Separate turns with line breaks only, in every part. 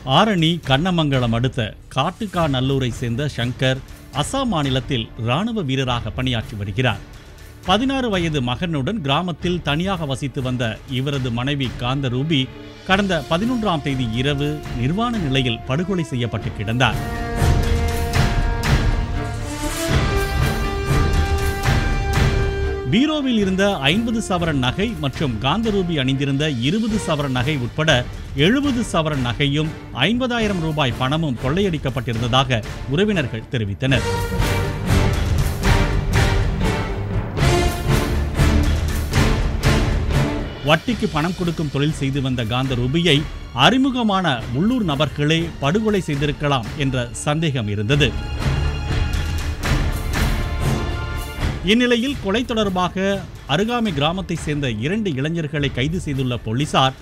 ஆரணி கண்ணமங்கலம் அடுத்த காட்டுக்காநல்லூரை சேர்ந்த சங்கர் அசாம் மாநிலத்தில் இராணுவ வீரராக பணியாற்றி வருகிறார். 16 வயது மகனுடன் கிராமத்தில் தனியாக வசித்து வந்த இவரது மனைவி காந்தரூபி கடந்த 11ஆம் தேதி இரவு நிர்வாண நிலையில் படுகொலை செய்யப்பட்டு கிடந்தார். பீரோவில் இருந்த 50 சவரன் நகை மற்றும் காந்தரூபி அணிந்திருந்த 20 சவரன் நகை உட்பட 70 சவரன் நகையும் 50,000 ரூபாய் பணமும் கொள்ளையடிக்கப்பட்டிருந்ததாக உறவினர்கள் தெரிவித்தனர். வட்டிக்கு பணம் கொடுக்கும் தொழில் செய்து வந்த காந்தரூபியை அறிமுகமான உள்ளூர் நபர்களே படுகொலை செய்திருக்கலாம் என்ற சந்தேகம் இருந்தது. இந்நிலையில் கொலை தொடர்பாக அருகாமை கிராமத்தை சேர்ந்த 2 இளைஞர்களை கைது செய்துள்ள போலீசார்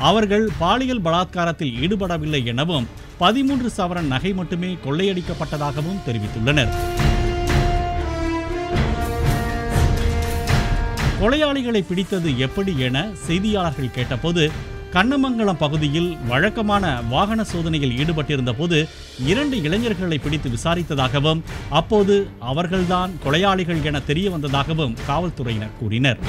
அவர்கள் பாலியல் பலாத்காரத்தில் ஈடுபடவில்லை எனவும் 13 சவரன் நகை மட்டுமே கொள்ளையடிக்கப்பட்டதாகவும் தெரிவித்துள்ளனர். கொலையாளிகளை பிடித்தது எப்படி என செய்தியாளர்கள் கேட்டபோது கண்ணமங்கலம் பகுதியில் வழக்கமான வாகன சோதனையில் ஈடுபட்டிருந்த போது 2 இளைஞர்களை பிடித்து விசாரித்ததாகவும் அப்போது அவர்கள்தான் கொலையாளிகள் என தெரிய வந்ததாகவும் காவல்துறையினர் கூறினர்.